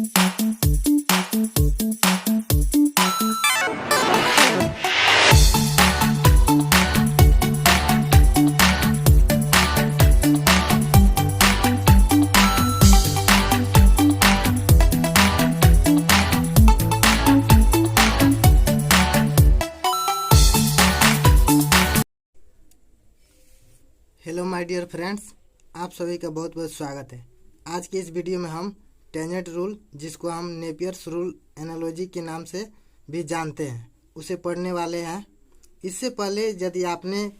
Hello my dear friends, आप सभी का बहुत बहुत स्वागत है। आज की इस वीडियो में हम टेंजेंट रूल, जिसको हम नेपियर्स रूल एनालॉजी के नाम से भी जानते हैं, उसे पढ़ने वाले हैं। इससे पहले यदि आपने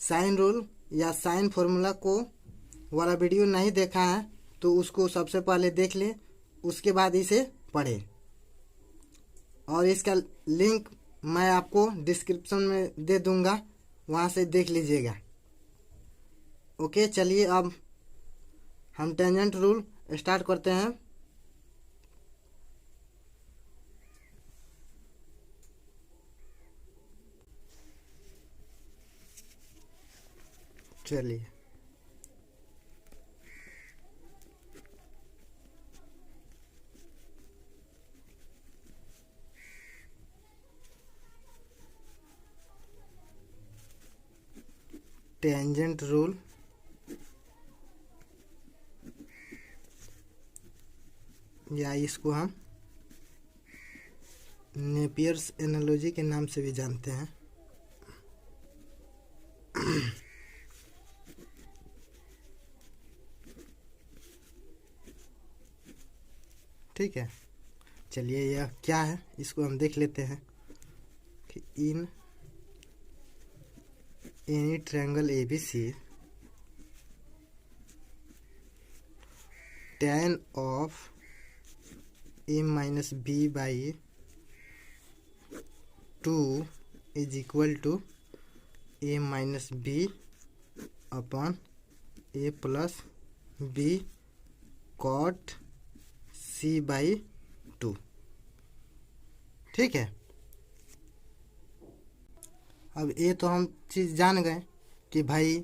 साइन रूल या साइन फार्मूला को वाला वीडियो नहीं देखा है तो उसको सबसे पहले देख लें, उसके बाद इसे पढ़ें। और इसका लिंक मैं आपको डिस्क्रिप्शन में दे दूंगा, वहाँ से देख लीजिएगा। ओके, चलिए अब हम टेंजेंट रूल स्टार्ट करते हैं। चलिए टेंजेंट रूल या इसको हम नेपियर्स एनालॉजी के नाम से भी जानते हैं। ठीक है, चलिए यह क्या है इसको हम देख लेते हैं कि in any triangle ABC tan of a minus b by 2 is equal to a minus b upon a plus b cot c by 2। ठीक है, अब ये तो हम चीज़ जान गए कि भाई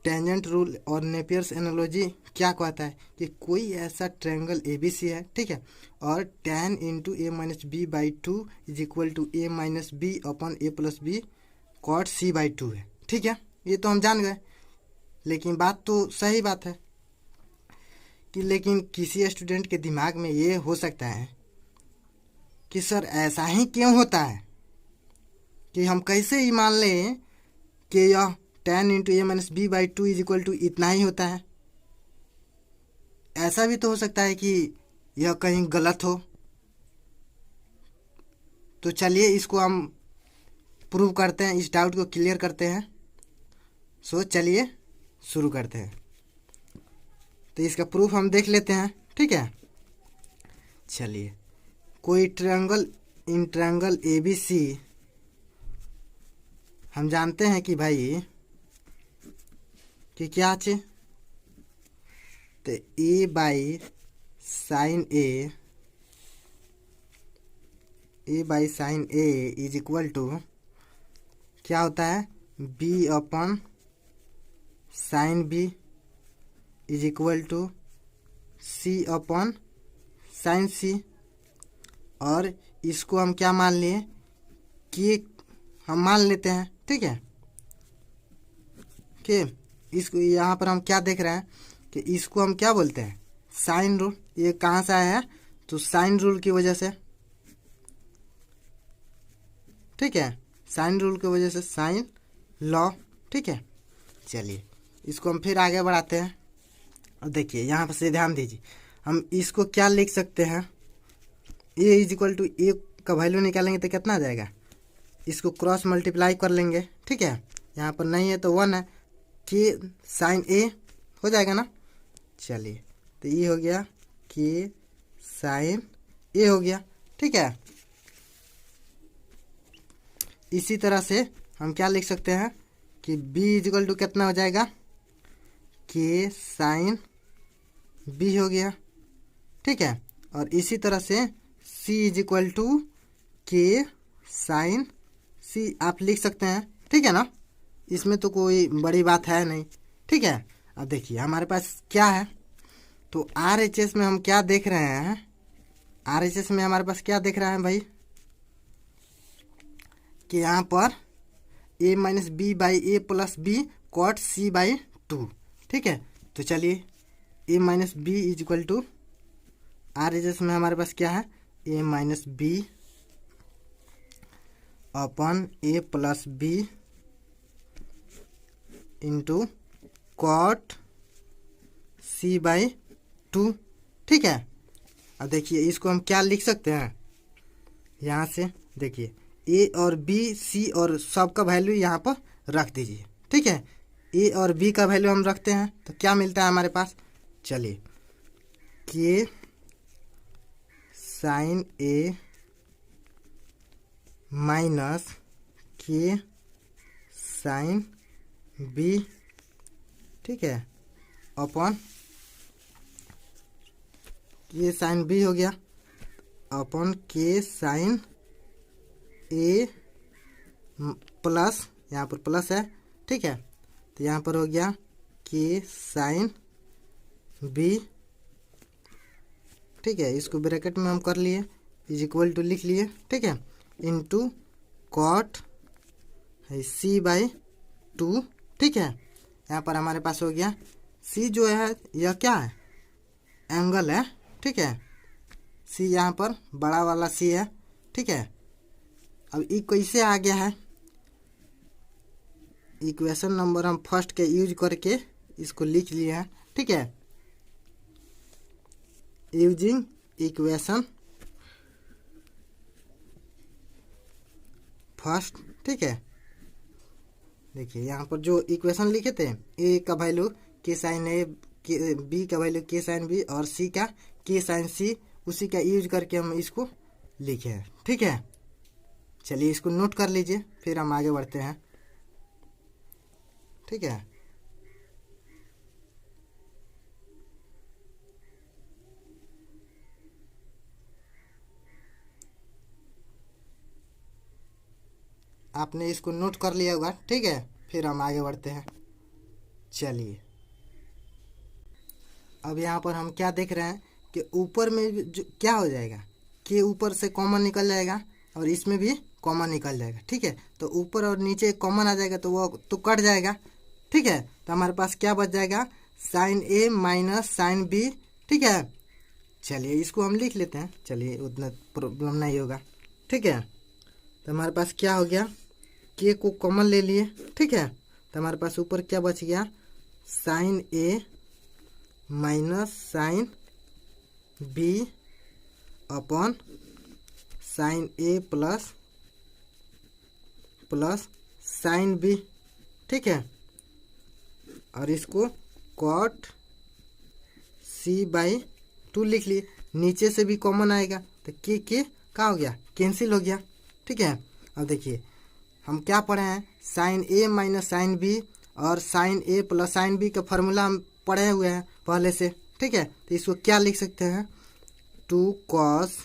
टेंजेंट रूल और नेपियर्स एनालॉजी क्या कहता है कि कोई ऐसा ट्रायंगल ABC है, ठीक है, और tan into a minus B by 2 is equal to a minus B upon a plus B cot c by 2 है। ठीक है, ये तो हम जान गए। लेकिन बात तो सही बात है कि लेकिन किसी स्टूडेंट के दिमाग में ये हो सकता है कि सर ऐसा ही क्यों होता है, कि हम कैसे ही मान लें कि यह tan into a minus B by 2 is equal to इतना ही होता है। ऐसा भी तो हो सकता है कि यह कहीं गलत हो। तो चलिए इसको हम प्रूव करते हैं, इस डाउट को क्लियर करते हैं। सो चलिए शुरू करते हैं। तो इसका प्रूफ हम देख लेते हैं। ठीक है, चलिए कोई ट्रायंगल इन ट्रायंगल ABC हम जानते हैं कि भाई कि क्या चाहिए, तो a by sine a is equal to क्या होता है, b upon sine b is equal to c upon sine c। और इसको हम क्या मान लिए कि हम मान लेते हैं। ठीक है, कि इसको यहाँ पर हम क्या देख रहे हैं कि इसको हम क्या बोलते हैं, साइन रूल। ये कहाँ से आया है, तो साइन रूल की वजह से। ठीक है, साइन रूल की वजह से, साइन लॉ। ठीक है, चलिए इसको हम फिर आगे बढ़ाते हैं। और देखिए यहाँ पर से ध्यान दीजिए, हम इसको क्या लिख सकते हैं, ए इज इक्वल टू ए का वैल्यू निकालेंगे तो कितना आ जाएगा, इसको क्रॉस मल्टीप्लाई कर लेंगे। ठीक है, यहाँ पर नहीं है तो 1 है, के साइन ए हो जाएगा ना। चलिए तो ये हो गया के साइन ए हो गया। ठीक है, इसी तरह से हम क्या लिख सकते हैं कि b इजिकल टू कितना हो जाएगा, के साइन b हो गया। ठीक है, और इसी तरह से c इजिकल टू के साइन c आप लिख सकते हैं। ठीक है ना, इसमें तो कोई बड़ी बात है नहीं। ठीक है, अब देखिए हमारे पास क्या है, तो RHS में हम क्या देख रहे हैं RHS में हमारे पास क्या दिख रहा है भाई कि यहाँ पर a minus B by A plus B cot C by 2। ठीक है, तो चलिए a minus b is equal to RHS में हमारे पास क्या है a minus b upon a plus b into cot C by 2। ठीक है, अब देखिए इसको हम क्या लिख सकते हैं, यहाँ से देखिए ए और बी सी और सब का वैल्यू यहाँ पर रख दीजिए। ठीक है, ए और बी का वैल्यू हम रखते हैं तो क्या मिलता है हमारे पास, चलिए के साइन ए माइनस के साइन बी। ठीक है, अपॉन के साइन बी हो गया अपॉन के साइन ए प्लस, यहाँ पर प्लस है। ठीक है, तो यहाँ पर हो गया के साइन बी। ठीक है, इसको ब्रैकेट में हम कर लिए इज इक्वल टू लिख लिए। ठीक है, इनटू कॉट सी बाई 2। ठीक है, यहाँ पर हमारे पास हो गया सी जो है यह क्या है, एंगल है। ठीक है, सी यहाँ पर बड़ा वाला सी है। ठीक है, अब ई कैसे आ गया है, इक्वेशन नंबर हम फर्स्ट के यूज करके इसको लिख लिए हैं। ठीक है, यूजिंग इक्वेशन फर्स्ट। ठीक है, देखिए यहाँ पर जो इक्वेशन लिखे थे ए का वैल्यू के साइन ए, बी का वैल्यू के साइन बी और सी का के साइन सी, उसी का यूज करके हम इसको लिखे हैं। ठीक है, चलिए इसको नोट कर लीजिए फिर हम आगे बढ़ते हैं। ठीक है, आपने इसको नोट कर लिया होगा। ठीक है, फिर हम आगे बढ़ते हैं। चलिए अब यहाँ पर हम क्या देख रहे हैं कि ऊपर में जो क्या हो जाएगा, के ऊपर से कॉमन निकल जाएगा और इसमें भी कॉमन निकल जाएगा। ठीक है, तो ऊपर और नीचे कॉमन आ जाएगा तो वो तो कट जाएगा। ठीक है, तो हमारे पास क्या बच जाएगा, साइन ए माइनस साइन बी। ठीक है, चलिए इसको हम लिख लेते हैं, चलिए उतना प्रॉब्लम नहीं होगा। ठीक है, तो हमारे पास क्या हो गया, के को कॉमन ले लिए। ठीक है, तो हमारे पास ऊपर क्या बच गया, साइन ए minus sine B upon sine ए प्लस साइन बी। ठीक है, और इसको कॉट सी बाई 2 लिख लिए। नीचे से भी कॉमन आएगा तो के क्या हो गया, कैंसिल हो गया। ठीक है, अब देखिए हम क्या पढ़े हैं, साइन ए माइनस साइन बी और साइन ए प्लस साइन बी का फॉर्मूला हम पढ़े हुए हैं पहले से। ठीक है, तो इसको क्या लिख सकते हैं, 2 cos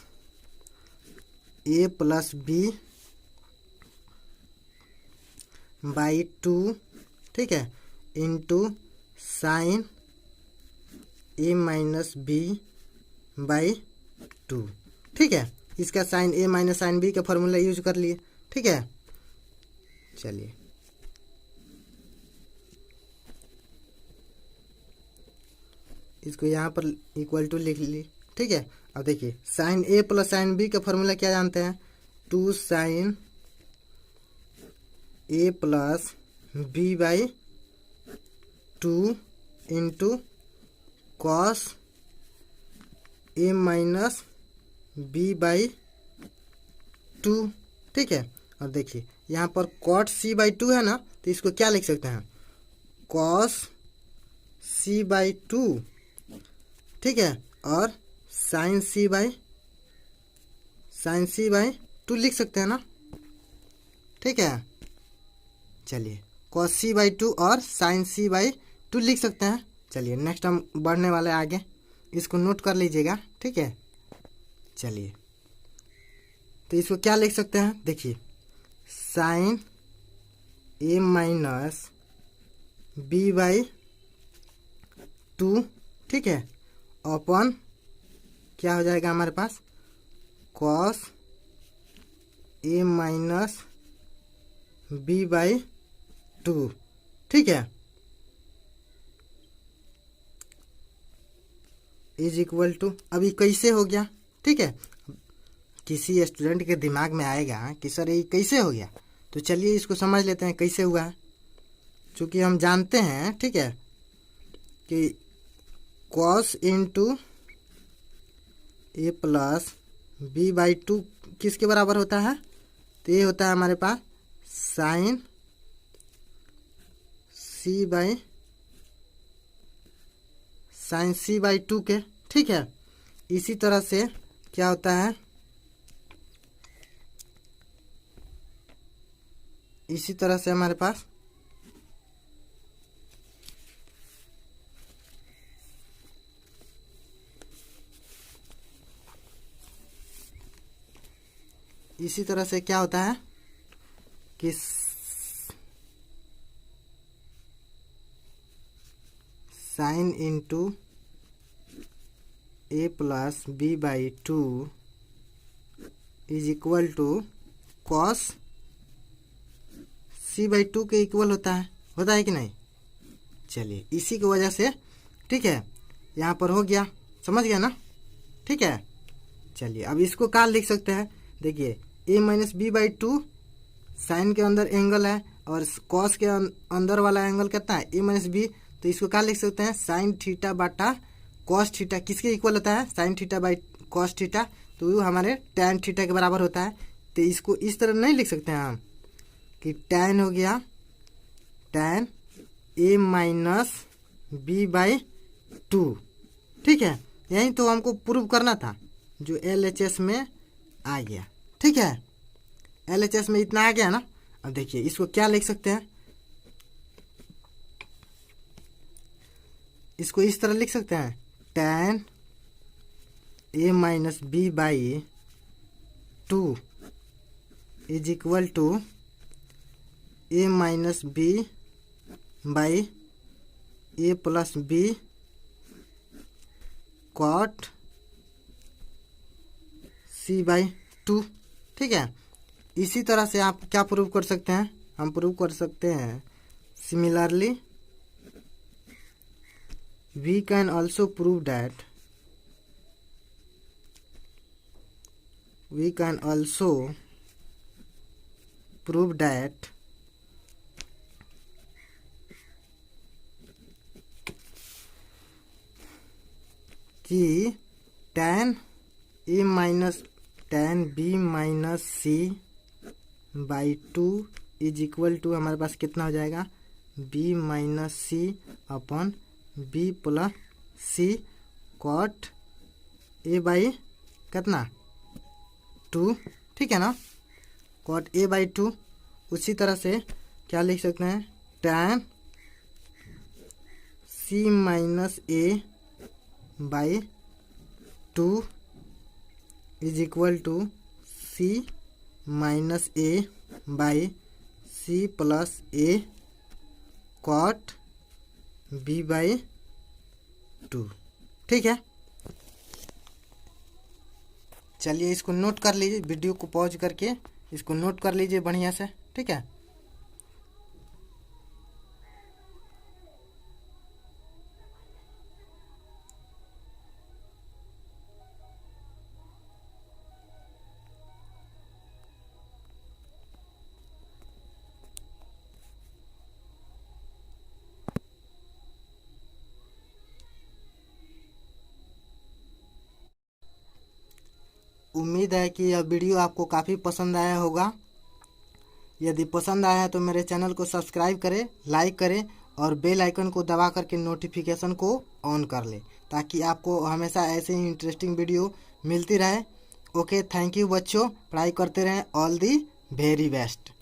a plus b by 2। ठीक है, into sine A minus B by 2। ठीक है, इसका साइन ए माइनस साइन बी का फॉर्मूला यूज कर लिए। ठीक है, चलिए इसको यहाँ पर इक्वल टू लिख लिए। ठीक है, अब देखिए साइन ए प्लस साइन बी का फॉर्मूला क्या जानते हैं, 2 sine A plus b by 2 into cos A minus B by 2। ठीक है, और देखिए यहाँ पर कॉट सी बाई 2 है ना, तो इसको क्या लिख सकते हैं, कॉस सी बाई 2। ठीक है, और साइन सी बाई 2 लिख सकते हैं ना। ठीक है, चलिए कॉस सी बाई 2 और साइन सी बाई 2 लिख सकते हैं। चलिए नेक्स्ट हम बढ़ने वाले आगे, इसको नोट कर लीजिएगा। ठीक है, चलिए तो इसको क्या लिख सकते हैं, देखिए sine A minus B by 2। ठीक है, अपॉन क्या हो जाएगा हमारे पास, cos A minus B by 2, ठीक है, इज इक्वल टू, अभी कैसे हो गया, ठीक है। किसी स्टूडेंट के दिमाग में आएगा कि सर ये कैसे हो गया, तो चलिए इसको समझ लेते हैं कैसे हुआ है। चूँकि हम जानते हैं, ठीक है, कि cos into a plus b by 2 किसके बराबर होता है, तो ये होता है हमारे पास साइन सी बाई 2 के, ठीक है। इसी तरह से क्या होता है, इसी तरह से हमारे पास क्या होता है कि sine into a plus b by 2 is equal to cos c by 2 के इक्वल होता है कि नहीं। चलिए इसी की वजह से, ठीक है, यहाँ पर हो गया, समझ गया ना, ठीक है। चलिए अब इसको क्या लिख सकते हैं, देखिए ए माइनस बी बाई 2 साइन के अंदर एंगल है और कॉस के अंदर वाला एंगल कितना है, ए माइनस बी, तो इसको क्या लिख सकते हैं, साइन थीटा बाटा कॉस थीटा किसके इक्वल होता है, sine theta by cos theta, तो वो हमारे टैन थीटा के बराबर होता है। तो इसको इस तरह नहीं लिख सकते हैं हम कि टैन हो गया tan A minus B by 2, ठीक है। यही तो हमको प्रूव करना था, जो LHS में आ गया, ठीक है, LHS में इतना आ गया ना। अब देखिए इसको क्या लिख सकते हैं, इसको इस तरह लिख सकते हैं, tan A minus B by 2 is equal to A minus B by A plus B cot C by 2, ठीक है। इसी तरह से आप क्या प्रूव कर सकते हैं, हम प्रूव कर सकते हैं similarly we can also prove that कि tan a minus tan b minus c by 2 is equal to हमारे पास कितना हो जाएगा, b minus c upon b plus c cot a by कितना 2, ठीक है ना, कॉट ए बाई 2। उसी तरह से क्या लिख सकते हैं, tan C minus A by 2 is equal to C minus A by C plus A cot B by 2, ठीक है। चलिए इसको नोट कर लीजिए, वीडियो को पॉज करके इसको नोट कर लीजिए बढ़िया से, ठीक है। उम्मीद है कि यह वीडियो आपको काफ़ी पसंद आया होगा। यदि पसंद आया तो मेरे चैनल को सब्सक्राइब करें, लाइक करें और बेल आइकन को दबा करके नोटिफिकेशन को ऑन कर लें, ताकि आपको हमेशा ऐसे ही इंटरेस्टिंग वीडियो मिलती रहे। ओके, थैंक यू बच्चों, पढ़ाई करते रहें। All the very best.